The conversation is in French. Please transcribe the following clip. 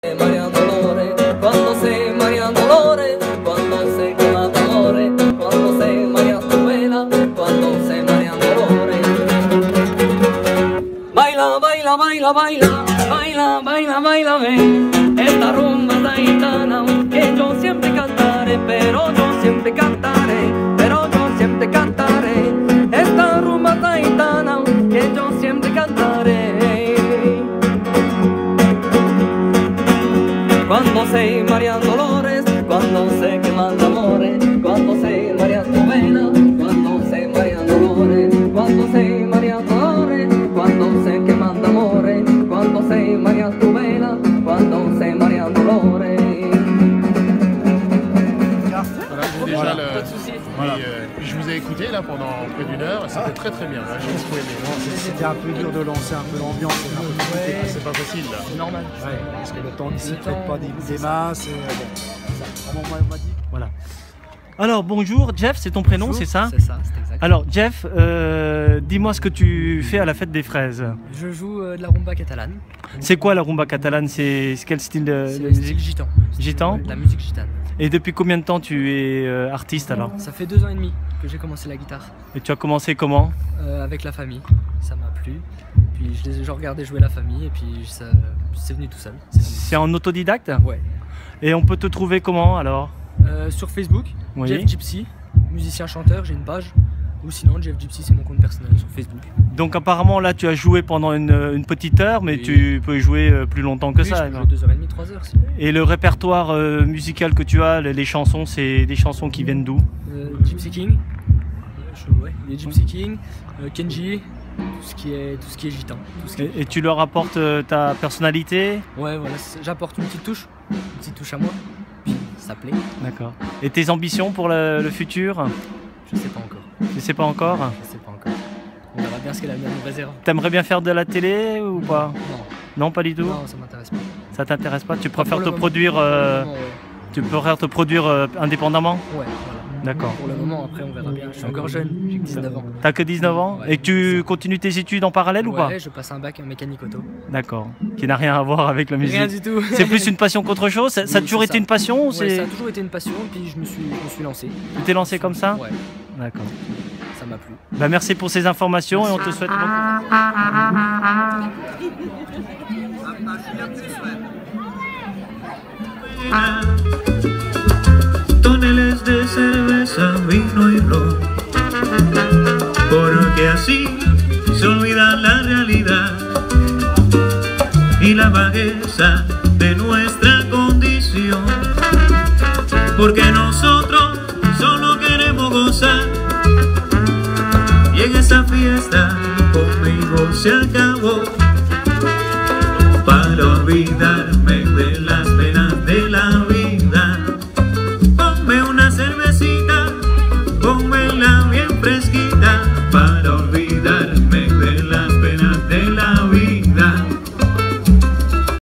María Dolores, cuando se María Dolores, cuando se quema Dolores, cuando se María tu vela, cuando se María Dolores. Baila, baila, baila, baila, baila, baila, baila, ven, esta rumba taitana que yo siempre cantaré, pero yo siempre cantaré, pero yo siempre cantaré, esta rumba taitana que yo siempre cantaré. Cuando se María Dolores, cuando se queman amores, cuando se María tu vela, cuando se María Dolores, cuando se María Dolores, cuando se queman amores, cuando se María tu vela, cuando se María Dolores. Voilà, voilà. Je vous ai écouté là pendant près d'une heure et c'était très bien. J'ai beaucoup aimé. C'était un peu dur de lancer un peu l'ambiance. C'est pas facile là. C'est normal. Ouais, parce que le temps d'ici ne traite pas des masses. Et, bon, vraiment, moi, on m'a dit. Voilà. Alors bonjour, Jeff, c'est ton prénom, c'est ça? C'est ça, c'est exact. Alors Jeff, dis-moi ce que tu fais à la fête des fraises. Je joue de la rumba catalane. C'est quoi la rumba catalane? C'est quel style de C'est le musique? style gitan. Gitan? De la musique gitane. Et depuis combien de temps tu es artiste alors? Ça fait 2 ans et demi que j'ai commencé la guitare. Et tu as commencé comment? Avec la famille, ça m'a plu. Puis je regardais jouer la famille et puis c'est venu tout seul. C'est en autodidacte? Ouais. Et on peut te trouver comment alors? Sur Facebook, Oui. Jeff Gypsy, musicien chanteur, j'ai une page. Ou sinon Jeff Gypsy, c'est mon compte personnel sur Facebook. Donc apparemment là tu as joué pendant une petite heure, mais Oui. Tu peux jouer plus longtemps que Oui, ça. je peux jouer 2h30, 3h. Si. Et le répertoire musical que tu as, les chansons, c'est des chansons qui viennent d'où? Gypsy King, ouais, les Gypsy King, Kenji, tout ce qui est gitan. Tout ce qui est... Et tu leur apportes ta personnalité? Ouais, voilà, j'apporte une petite touche à moi, puis ça plaît. D'accord. Et tes ambitions pour le futur? Je sais pas encore. Tu sais pas encore? Je sais pas encore. On verra bien ce que l'avenir nous réserve. T'aimerais bien faire de la télé ou pas? Non. Non, pas du tout? Non, ça m'intéresse pas. Ça t'intéresse pas? Tu Pas préfères pour te le produire, moment. Pour le moment, tu préfères te produire indépendamment? ouais, voilà. D'accord. Pour le moment, après on verra bien. Je suis encore jeune, j'ai que 19 ans. T'as que 19 ans? Ouais, Et tu ça. continues tes études en parallèle ou pas? Ouais, je passe un bac en mécanique auto. D'accord. Qui n'a rien à voir avec la musique. Rien du tout. C'est plus une passion qu'autre chose? Ça a Oui, toujours c'est été ça. une passion ou Ouais, c'est... ça a toujours été une passion, puis je me suis lancé. Tu t'es lancé comme ça? Ouais, D'accord. ça m'a plu. Bah, merci pour ces informations et on te souhaite bon Toneles de cerveza, vino y ron, porque así se olvida la realidad y la bajeza de nuestra condición, porque nosotros solo queremos gozar y en esa fiesta conmigo se acabó, para olvidarme de las penas de la vida. Ponme una cervecita, pónmela bien fresquita para